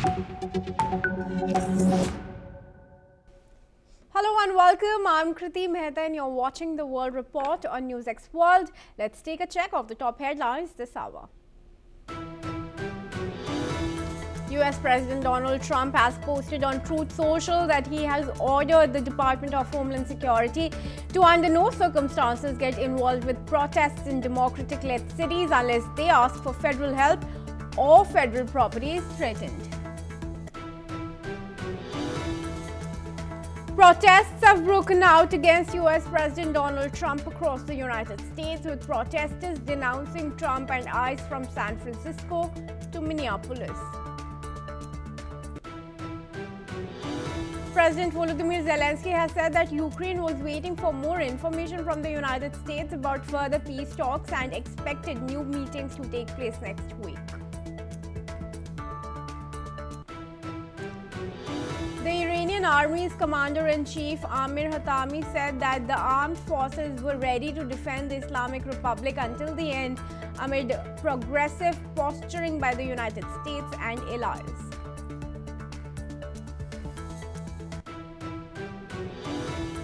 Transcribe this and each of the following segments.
Hello and welcome. I'm Kriti Mehta and you're watching the World Report on NewsX World. Let's take a check of the top headlines this hour. US President Donald Trump has posted on Truth Social that he has ordered the Department of Homeland Security to under no circumstances get involved with protests in democratic-led cities unless they ask for federal help or federal property is threatened. Protests have broken out against US President Donald Trump across the United States, with protesters denouncing Trump and ICE from San Francisco to Minneapolis. President Volodymyr Zelensky has said that Ukraine was waiting for more information from the United States about further peace talks and expected new meetings to take place next week. The Iranian Army's Commander-in-Chief Amir Hatami said that the armed forces were ready to defend the Islamic Republic until the end amid progressive posturing by the United States and allies.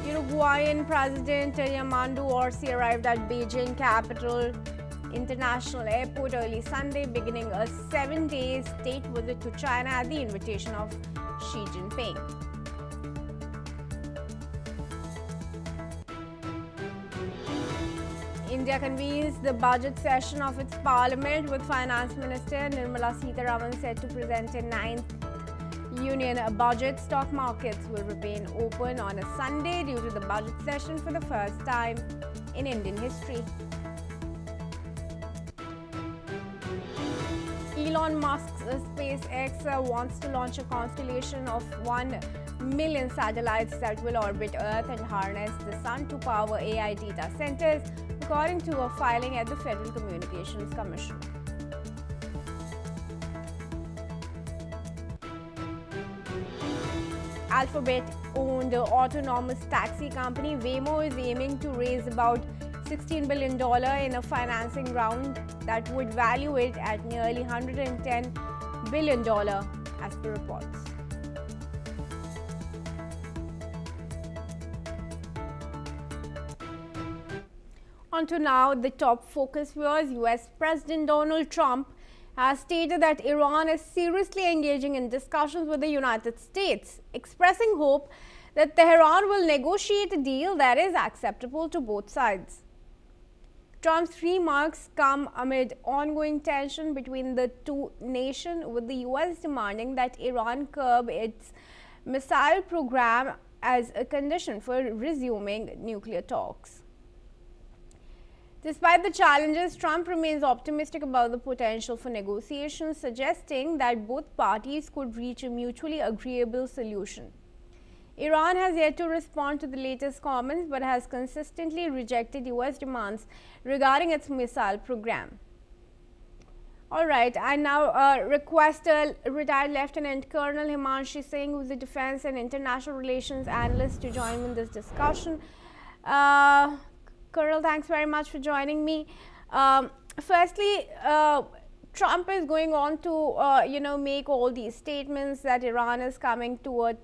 Uruguayan President Yamandu Orsi arrived at Beijing Capital International Airport early Sunday, beginning a 7-day state visit to China at the invitation of Xi Jinping. India convenes the budget session of its parliament, with Finance Minister Nirmala Sitharaman set to present a 9th union budget. Stock markets will remain open on a Sunday due to the budget session for the first time in Indian history. Elon Musk's SpaceX wants to launch a constellation of 1 million satellites that will orbit Earth and harness the sun to power AI data centers, according to a filing at the Federal Communications Commission. Alphabet-owned autonomous taxi company Waymo is aiming to raise about $16 billion in a financing round that would value it at nearly $110 billion, as per reports. On to now the top focus viewers. US President Donald Trump has stated that Iran is seriously engaging in discussions with the United States, expressing hope that Tehran will negotiate a deal that is acceptable to both sides. Trump's remarks come amid ongoing tension between the two nations, with the US demanding that Iran curb its missile program as a condition for resuming nuclear talks. Despite the challenges, Trump remains optimistic about the potential for negotiations, suggesting that both parties could reach a mutually agreeable solution. Iran has yet to respond to the latest comments, but has consistently rejected US demands regarding its missile program. Alright, I now request retired Lieutenant Colonel Himanshi Singh, who is a Defense and International Relations Analyst, to join me in this discussion. Colonel, thanks very much for joining me. Firstly, Trump is going on to, make all these statements that Iran is coming to a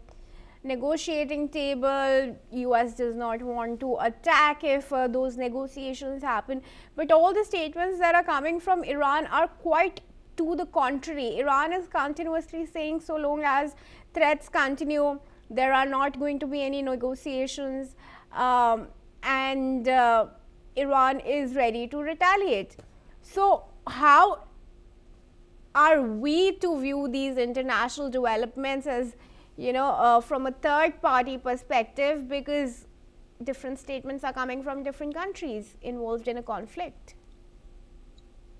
negotiating table. US does not want to attack if those negotiations happen. But all the statements that are coming from Iran are quite to the contrary. Iran is continuously saying so long as threats continue, there are not going to be any negotiations. And Iran is ready to retaliate. So how are we to view these international developments as, from a third party perspective, because different statements are coming from different countries involved in a conflict?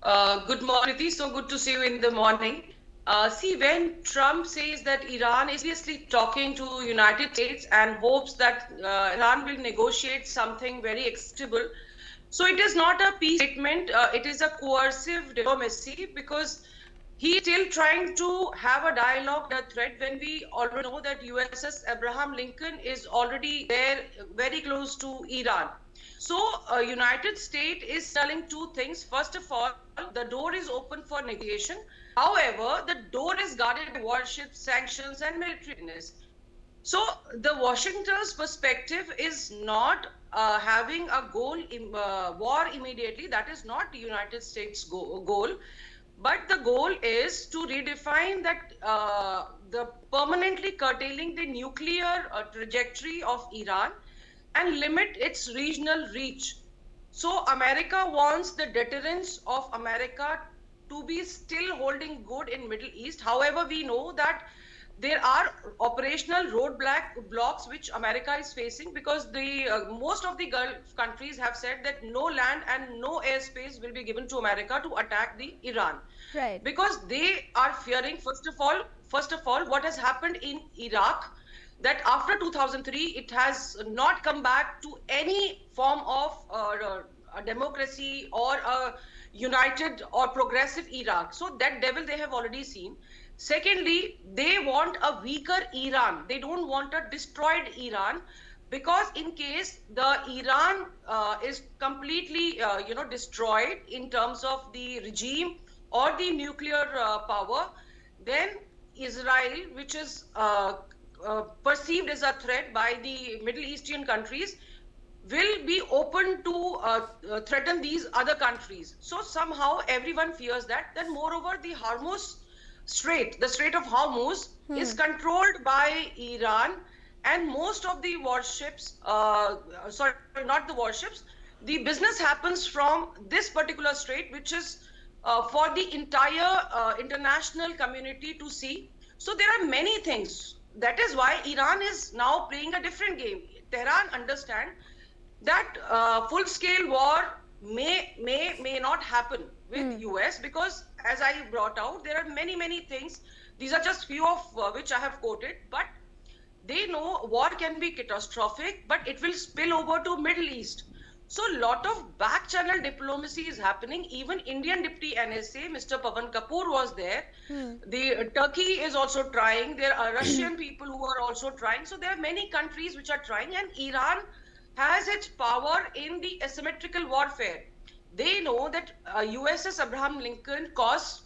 Good morning, Kriti. So good to see you in the morning. See, when Trump says that Iran is seriously talking to United States and hopes that Iran will negotiate something very acceptable, so it is not a peace statement, it is a coercive diplomacy, because he is still trying to have a dialogue, a threat, when we already know that USS Abraham Lincoln is already there, very close to Iran. So United States is telling two things. First of all, the door is open for negotiation. However, the door is guarded by warships, sanctions, and military readiness. So the Washington's perspective is not having a war immediately. That is not the United States goal. But the goal is to redefine that the permanently curtailing the nuclear trajectory of Iran and limit its regional reach. So America wants the deterrence of America to be still holding good in Middle East. However, we know that there are operational blocks which America is facing, because the most of the Gulf countries have said that no land and no airspace will be given to America to attack the Iran, Right. because they are fearing, first of all, what has happened in Iraq, that after 2003 it has not come back to any form of a democracy or a united or progressive Iraq. So that devil they have already seen. Secondly, they want a weaker Iran. They don't want a destroyed Iran, because in case the Iran is completely destroyed in terms of the regime or the nuclear power, then Israel, which is perceived as a threat by the Middle Eastern countries, will be open to threaten these other countries. So somehow everyone fears that. Then moreover, the Strait of Hormuz is controlled by Iran, and most of the warships, sorry, not the warships, the business happens from this particular strait, which is for the entire international community to see. So there are many things. That is why Iran is now playing a different game. Tehran understand that full-scale war may not happen with US, because as I brought out, there are many things. These are just few of which I have quoted, but they know war can be catastrophic, but it will spill over to Middle East. So a lot of back channel diplomacy is happening. Even Indian Deputy NSA, Mr. Pavan Kapoor, was there. The Turkey is also trying. There are Russian people who are also trying. So there are many countries which are trying, and Iran has its power in the asymmetrical warfare. They know that USS Abraham Lincoln costs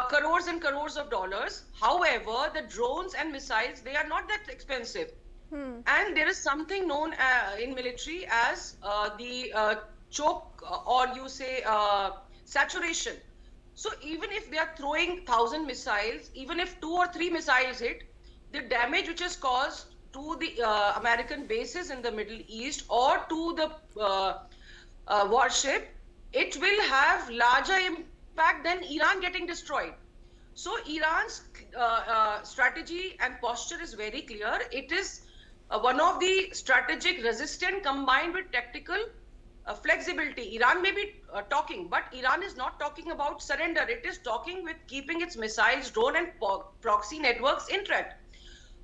crores and crores of dollars. However, the drones and missiles, they are not that expensive. And there is something known in military as the choke, or you say saturation. So even if they are throwing 1,000 missiles, even if 2 or 3 missiles hit, the damage which is caused to the American bases in the Middle East or to the warship, it will have larger impact than Iran getting destroyed. So Iran's strategy and posture is very clear. It is one of the strategic resistance combined with tactical flexibility. Iran may be talking, but Iran is not talking about surrender. It is talking with keeping its missiles, drone and proxy networks intact.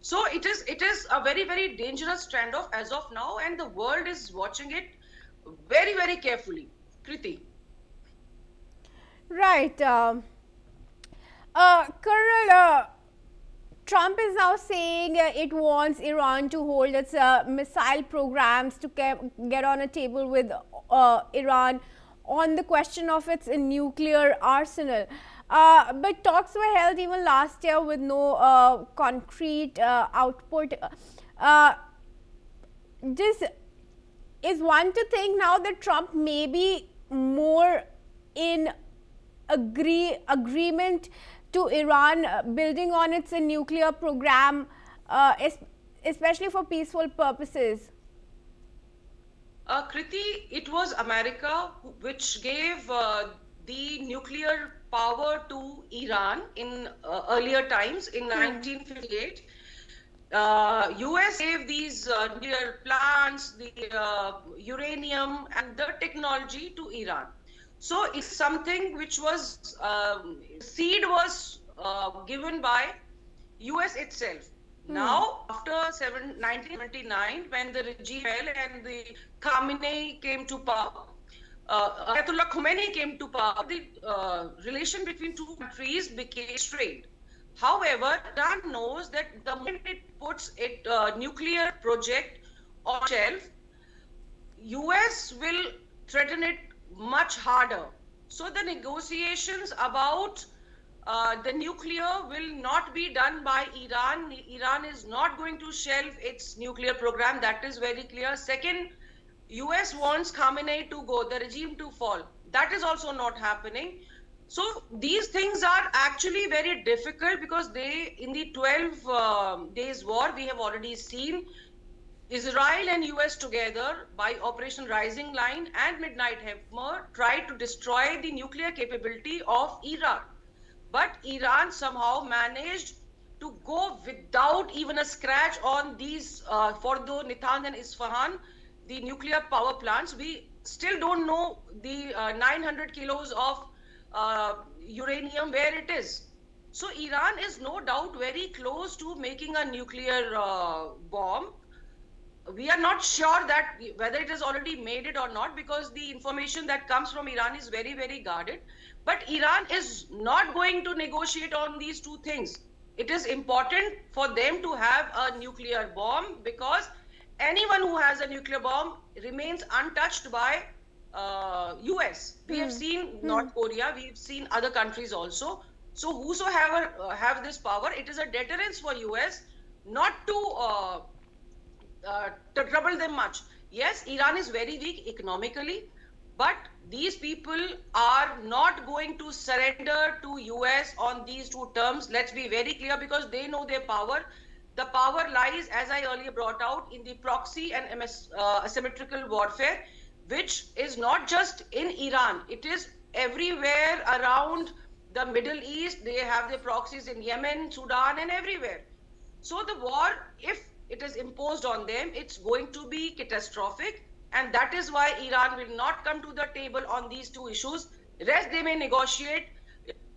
So it is a very dangerous standoff as of now, and the world is watching it very carefully. Kriti. Right. Colonel, Trump is now saying it wants Iran to hold its missile programs to get on a table with Iran on the question of its nuclear arsenal. But talks were held even last year with no concrete output. This is one to think now that Trump may be more in agreement to Iran building on its nuclear program, especially for peaceful purposes. Kriti, it was America which gave the nuclear power to Iran in earlier times in 1958. US gave these nuclear plants, the uranium and the technology to Iran. So it's something which was, seed was given by US itself. Now, after 1979, when the regime fell and the Khamenei came to power, Ayatollah Khamenei came to power, the relation between two countries became strained. However, Iran knows that the moment it puts its nuclear project on shelf, US will threaten it much harder. So the negotiations about the nuclear will not be done by Iran. Iran is not going to shelve its nuclear program. That is very clear. Second, US wants Khamenei to go, the regime to fall. That is also not happening. So these things are actually very difficult because in the 12 days war, we have already seen Israel and US together by Operation Rising Line and Midnight Hammer tried to destroy the nuclear capability of Iran. But Iran somehow managed to go without even a scratch on these Fordo, Natanz and Isfahan, the nuclear power plants. We still don't know the 900 kilos of uranium where it is. So Iran is no doubt very close to making a nuclear bomb. We are not sure that whether it has already made it or not, because the information that comes from Iran is very, very guarded. But Iran is not going to negotiate on these two things. It is important for them to have a nuclear bomb because anyone who has a nuclear bomb remains untouched by US. We have seen North Korea, we've seen other countries also. So whosoever have this power, it is a deterrence for US not to trouble them much. Yes, Iran is very weak economically, but these people are not going to surrender to US on these two terms. Let's be very clear, because they know their power. The power lies, as I earlier brought out, in the proxy and asymmetrical warfare, which is not just in Iran. It is everywhere around the Middle East. They have their proxies in Yemen, Sudan, and everywhere. So the war, if it is imposed on them, it's going to be catastrophic. And that is why Iran will not come to the table on these two issues. Rest, they may negotiate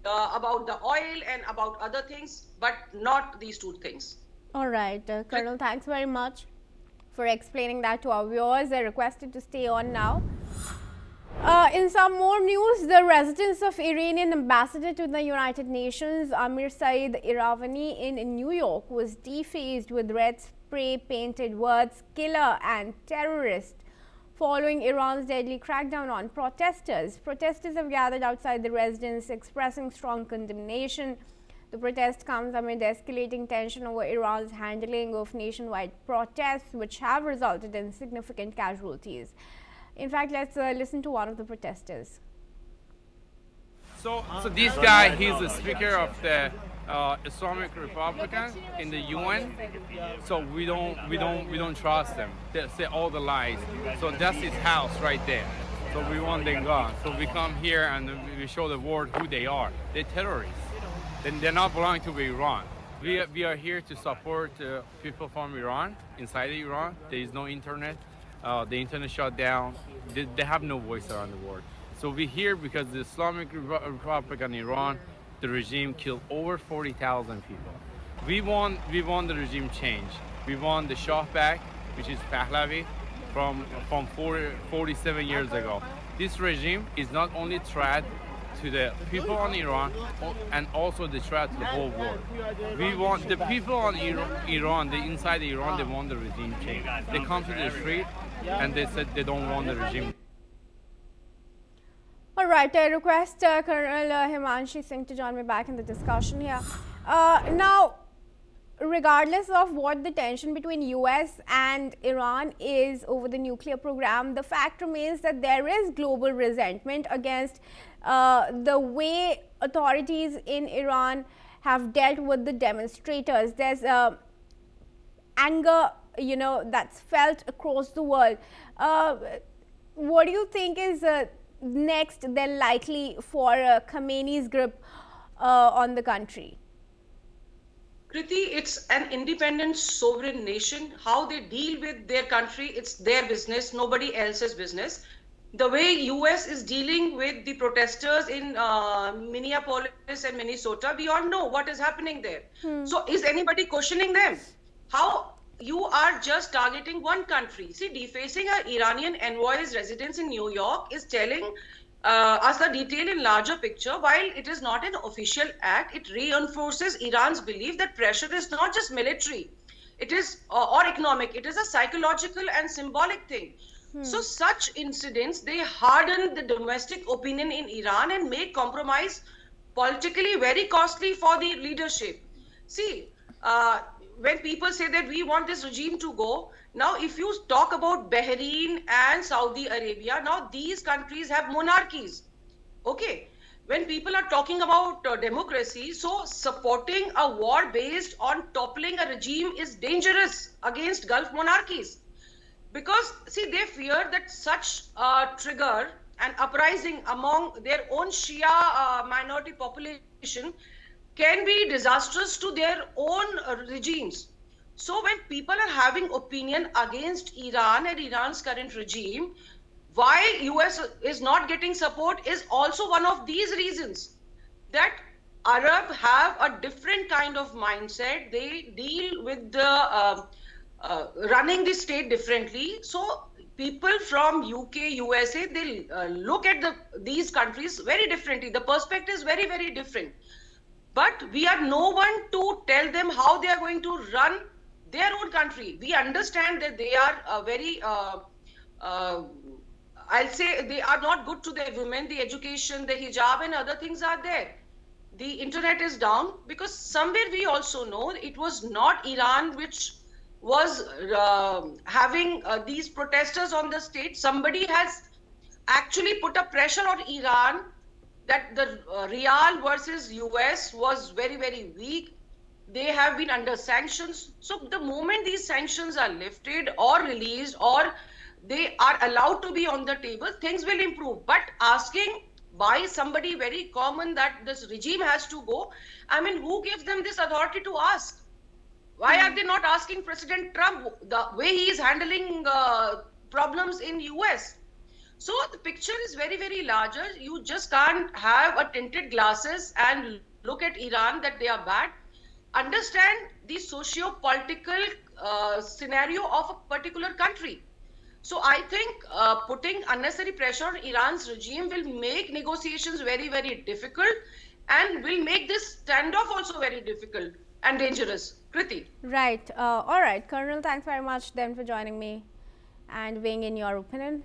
about the oil and about other things, but not these two things. All right, Colonel, thanks very much for explaining that to our viewers. They're requested to stay on now. In some more news, the residence of Iranian ambassador to the United Nations, Amir Saeed Iravani in New York, was defaced with red spray painted words "killer" and "terrorist" following Iran's deadly crackdown on protesters. Protesters have gathered outside the residence expressing strong condemnation. The protest comes amid escalating tension over Iran's handling of nationwide protests, which have resulted in significant casualties. In fact, let's listen to one of the protesters. So this guy, he's the speaker of the Islamic Republican in the UN. So we don't trust them. They say all the lies. So that's his house right there. So we want them gone. So we come here and we show the world who they are. They're terrorists. Then they're not belonging to Iran. We are here to support people from Iran, inside Iran. There is no internet. The internet shut down. They have no voice around the world. So we're here because the Islamic Republic in Iran, the regime killed over 40,000 people. We want the regime change. We want the Shah back, which is Pahlavi, from 47 years ago. This regime is not only a threat to the people in Iran and also the threat to the whole world. We want the people in Iran, inside Iran, they want the regime change. They come to the street and they said they don't want the regime. All right, I request Colonel Himanshi Singh to join me back in the discussion here. Now, regardless of what the tension between US and Iran is over the nuclear program, the fact remains that there is global resentment against the way authorities in Iran have dealt with the demonstrators. There's anger, that's felt across the world. What do you think is next then likely for Khamenei's grip on the country? Kriti, it's an independent sovereign nation. How they deal with their country, it's their business, nobody else's business. The way US is dealing with the protesters in Minneapolis and Minnesota, we all know what is happening there. So is anybody questioning them? How you are just targeting one country? See, defacing an Iranian envoy's residence in New York is telling us the detail in larger picture. While it is not an official act, it reinforces Iran's belief that pressure is not just military, it is or economic, it is a psychological and symbolic thing. So such incidents, they harden the domestic opinion in Iran and make compromise politically very costly for the leadership. See, when people say that we want this regime to go, now if you talk about Bahrain and Saudi Arabia, now these countries have monarchies. Okay, when people are talking about democracy, so supporting a war based on toppling a regime is dangerous against Gulf monarchies, because see, they fear that such trigger an uprising among their own Shia minority population can be disastrous to their own regimes. So when people are having opinion against Iran and Iran's current regime, why US is not getting support is also one of these reasons, that Arab have a different kind of mindset. They deal with the running the state differently. So people from UK, USA, they look at these countries very differently. The perspective is very, very different. But we are no one to tell them how they are going to run their own country. We understand that they are very, I'll say they are not good to their women. The education, the hijab and other things are there. The internet is down, because somewhere we also know it was not Iran which was having these protesters on the stage. Somebody has actually put a pressure on Iran that the Rial versus US was very, very weak. They have been under sanctions. So the moment these sanctions are lifted or released, or they are allowed to be on the table, things will improve. But asking by somebody very common that this regime has to go, I mean, who gives them this authority to ask? Why are they not asking President Trump the way he is handling problems in US? So the picture is very, very larger. You just can't have a tinted glasses and look at Iran that they are bad. Understand the socio-political scenario of a particular country. So I think putting unnecessary pressure on Iran's regime will make negotiations very, very difficult, and will make this standoff also very difficult and dangerous. Kriti. Right. All right, Colonel, thanks very much then for joining me and weighing in your opinion.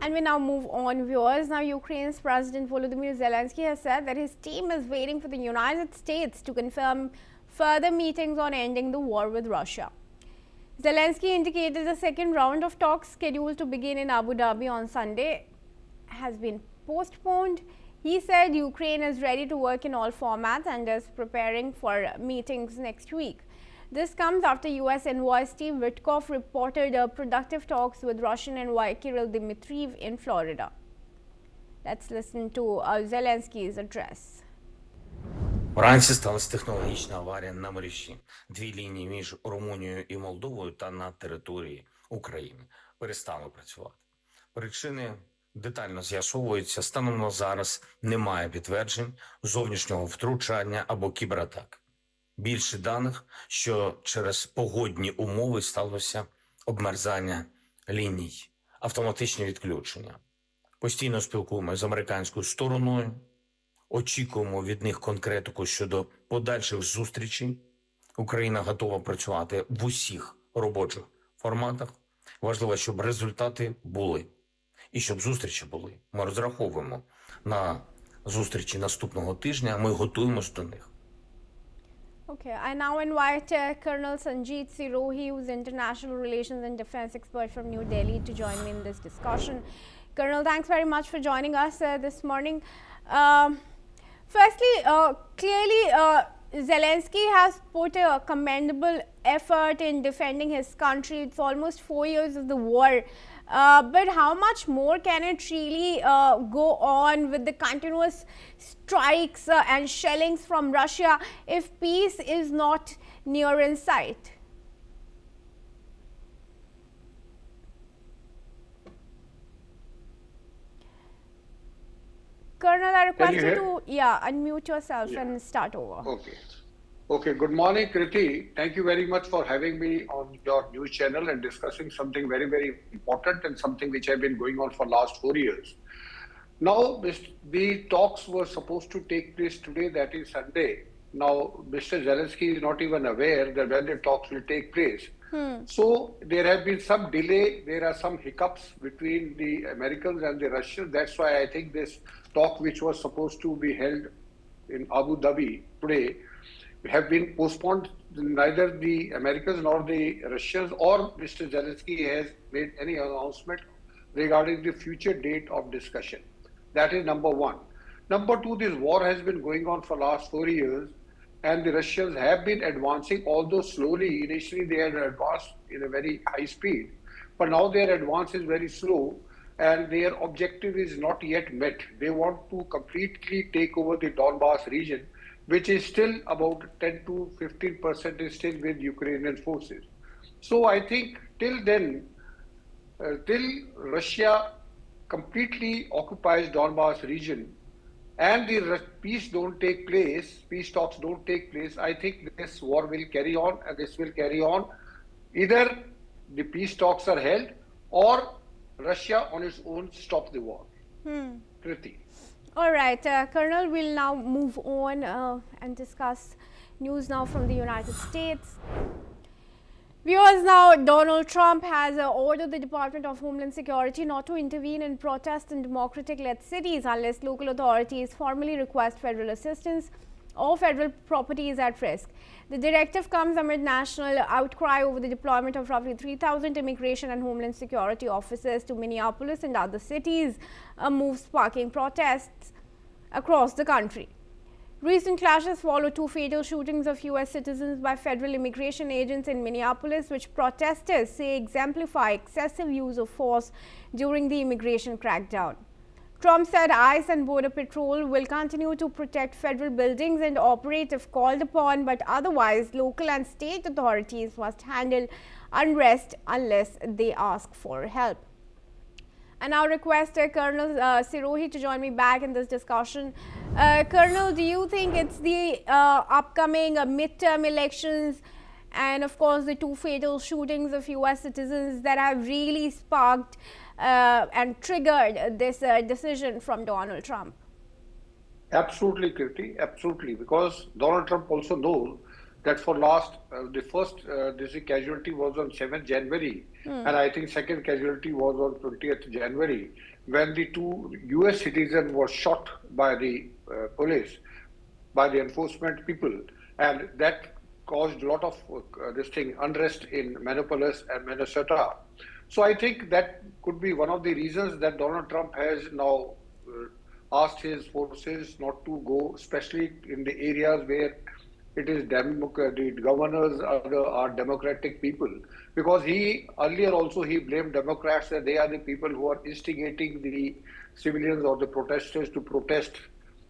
And we now move on, viewers. Now, Ukraine's President Volodymyr Zelensky has said that his team is waiting for the United States to confirm further meetings on ending the war with Russia. Zelensky indicated the second round of talks scheduled to begin in Abu Dhabi on Sunday has been postponed. He said Ukraine is ready to work in all formats and is preparing for meetings next week. This comes after US envoy Steve Witkoff reported productive talks with Russian envoy Kirill Dmitriev in Florida. Let's listen to Zelensky's address. Вранці сталася технологічна аварія на мережі. Дві лінії між Румунією і Молдовою та на території України перестали працювати. Причини детально з'ясовуються. Станом на зараз немає підтверджень зовнішнього втручання або кібератак. Більше даних, що через погодні умови сталося обмерзання ліній, автоматичні відключення. Постійно спілкуємося з американською стороною, очікуємо від них конкретику щодо подальших зустрічей. Україна готова працювати в усіх робочих форматах. Важливо, щоб результати були і щоб зустрічі були. Ми розраховуємо на зустрічі наступного тижня, ми готуємось до них. Okay, I now invite Colonel Sanjeet Sirohi, who is International Relations and Defense Expert from New Delhi, to join me in this discussion. Colonel, thanks very much for joining us this morning. Firstly, clearly Zelensky has put a commendable effort in defending his country. It's almost 4 years of the war. But how much more can it really go on with the continuous strikes and shellings from Russia if peace is not near in sight? Colonel, I request you to unmute yourself and start over. Okay. Okay, good morning, Kriti. Thank you very much for having me on your news channel and discussing something very, very important and something which have been going on for last 4 years. Now, the talks were supposed to take place today, that is Sunday, Now, Mr. Zelensky is not even aware that when the talks will take place. So there have been some delay. There are some hiccups between the Americans and the Russians. That's why I think this talk, which was supposed to be held in Abu Dhabi today, have been postponed. Neither the Americans nor the Russians or Mr. Zelensky has made any announcement regarding the future date of discussion. That is number one. Number two, this war has been going on for last 4 years, and the Russians have been advancing, although slowly. Initially, they had advanced in a very high speed, but now their advance is very slow, and their objective is not yet met. They want to completely take over the Donbass region, which is still about 10 to 15% is still with Ukrainian forces. So I think till then, till Russia completely occupies Donbass region and the peace talks don't take place, I think this war will carry on, and this will carry on. Either the peace talks are held or Russia on its own stops the war. Kriti. All right, Colonel, we'll now move on and discuss news now from the United States. Viewers, now Donald Trump has ordered the Department of Homeland Security not to intervene in protests in democratic-led cities unless local authorities formally request federal assistance or federal property is at risk. The directive comes amid national outcry over the deployment of roughly 3,000 immigration and homeland security officers to Minneapolis and other cities, a move sparking protests across the country. Recent clashes follow two fatal shootings of U.S. citizens by federal immigration agents in Minneapolis, which protesters say exemplify excessive use of force during the immigration crackdown. Trump said ICE and Border Patrol will continue to protect federal buildings and operate if called upon, but otherwise local and state authorities must handle unrest unless they ask for help. And now request Colonel Sirohi to join me back in this discussion. Colonel, do you think it's the upcoming midterm elections and of course the two fatal shootings of US citizens that have really sparked and triggered this decision from Donald Trump? Absolutely, Kirti, absolutely, because Donald Trump also knows that for last, the first casualty was on 7th January, and I think second casualty was on 20th January, when the two US citizens were shot by the police, by the enforcement people, and that caused a lot of unrest in Minneapolis and Minnesota. So I think that could be one of the reasons that Donald Trump has now asked his forces not to go, especially in the areas where it is the governors are democratic people, because he earlier also he blamed Democrats that they are the people who are instigating the civilians or the protesters to protest.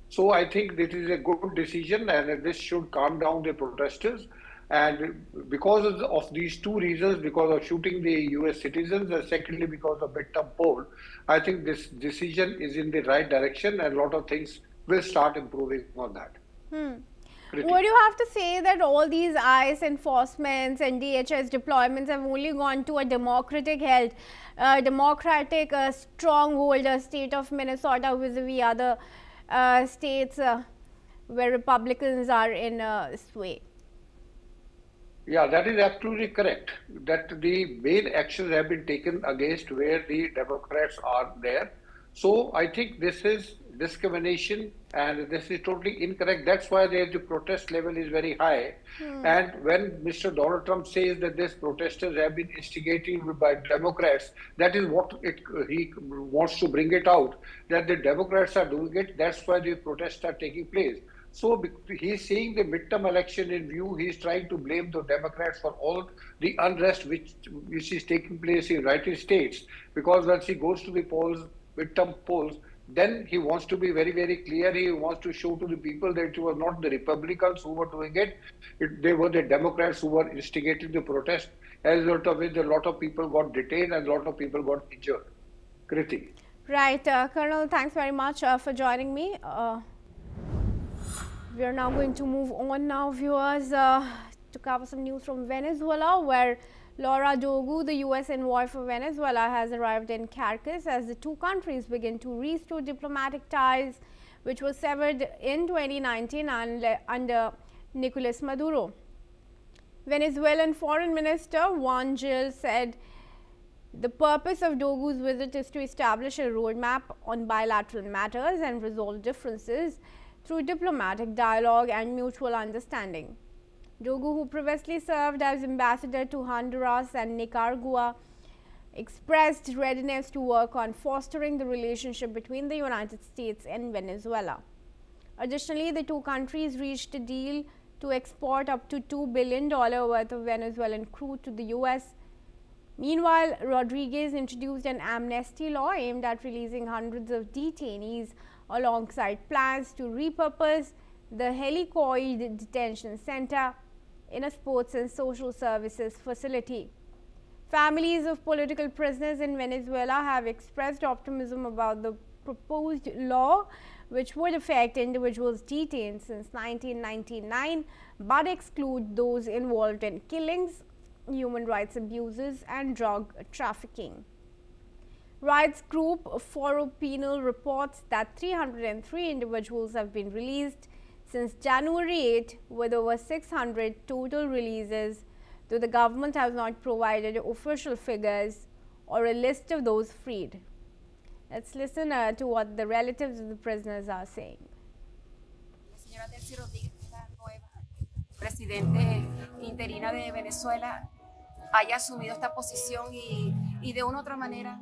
So I think this is a good decision, and this should calm down the protesters. And because of these two reasons, because of shooting the US citizens, and secondly because of midterm poll, I think this decision is in the right direction, and a lot of things will start improving on that. Would you have to say that all these ICE enforcements and DHS deployments have only gone to a democratic stronghold, state of Minnesota vis-a-vis other states where Republicans are in sway? Yeah, that is absolutely correct. That the main actions have been taken against where the Democrats are there. So I think this is discrimination, and this is totally incorrect. That's why the protest level is very high. And when Mr. Donald Trump says that these protesters have been instigated by Democrats, that is what he wants to bring it out, that the Democrats are doing it. That's why the protests are taking place. So he's seeing the midterm election in view. He's trying to blame the Democrats for all the unrest which is taking place in the United States. Because once he goes to the polls, midterm polls, then he wants to be very, very clear. He wants to show to the people that it was not the Republicans who were doing it. They were the Democrats who were instigating the protest, as a result of which a lot of people got detained and a lot of people got injured. Kriti. Right. Colonel, thanks very much for joining me. We are now going to move on now, viewers, to cover some news from Venezuela, where Laura Dogu, the U.S. envoy for Venezuela, has arrived in Caracas as the two countries begin to restore diplomatic ties, which were severed in 2019 under Nicolas Maduro. Venezuelan Foreign Minister Juan Gil said the purpose of Dogu's visit is to establish a roadmap on bilateral matters and resolve differences through diplomatic dialogue and mutual understanding. Dogu, who previously served as ambassador to Honduras and Nicaragua, expressed readiness to work on fostering the relationship between the United States and Venezuela. Additionally, the two countries reached a deal to export up to $2 billion worth of Venezuelan crude to the U.S. Meanwhile, Rodriguez introduced an amnesty law aimed at releasing hundreds of detainees alongside plans to repurpose the helicoid detention center in a sports and social services facility. Families of political prisoners in Venezuela have expressed optimism about the proposed law, which would affect individuals detained since 1999 but exclude those involved in killings, human rights abuses and drug trafficking. Rights group Foro Penal reports that 303 individuals have been released since January 8, with over 600 total releases, though the government has not provided official figures or a list of those freed. Let's listen to what the relatives of the prisoners are saying. Señora Delcy Rodríguez, la nueva presidente interina de Venezuela, haya asumido esta posición y de una u otra manera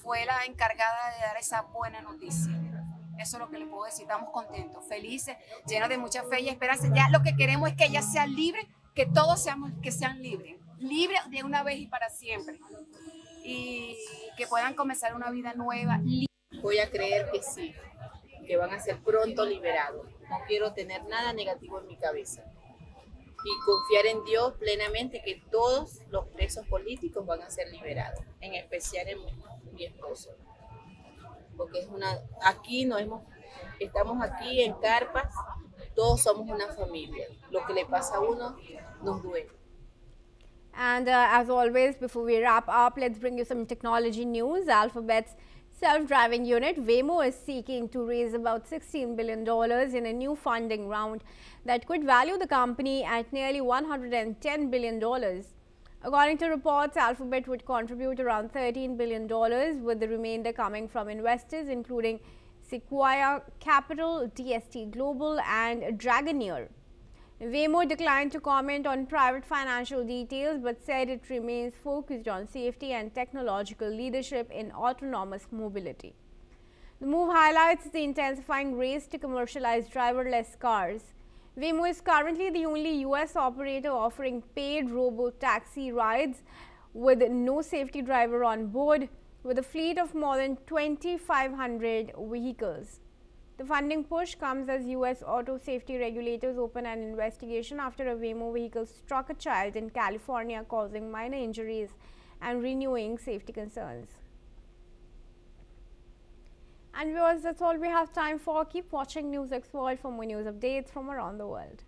fue la encargada de dar esa buena noticia. Eso es lo que les puedo decir. Estamos contentos, felices, llenos de mucha fe y esperanza. Ya lo que queremos es que ella sea libre, que todos sean libres de una vez y para siempre. Y que puedan comenzar una vida nueva. Voy a creer que sí, que van a ser pronto liberados. No quiero tener nada negativo en mi cabeza. Y confiar en Dios plenamente que todos los presos políticos van a ser liberados, en especial en mi esposo. Porque estamos aquí en carpas, todos somos una familia. Lo que le pasa a uno nos duele. And as always, before we wrap up, let's bring you some technology news. Alphabet's self-driving unit Waymo is seeking to raise about $16 billion in a new funding round that could value the company at nearly $110 billion. According to reports, Alphabet would contribute around $13 billion, with the remainder coming from investors including Sequoia Capital, DST Global and Dragoneer. Waymo declined to comment on private financial details but said it remains focused on safety and technological leadership in autonomous mobility. The move highlights the intensifying race to commercialize driverless cars. Waymo is currently the only US operator offering paid robo-taxi rides with no safety driver on board, with a fleet of more than 2,500 vehicles. The funding push comes as US auto safety regulators open an investigation after a Waymo vehicle struck a child in California, causing minor injuries and renewing safety concerns. And viewers, that's all we have time for. Keep watching NewsX World for more news updates from around the world.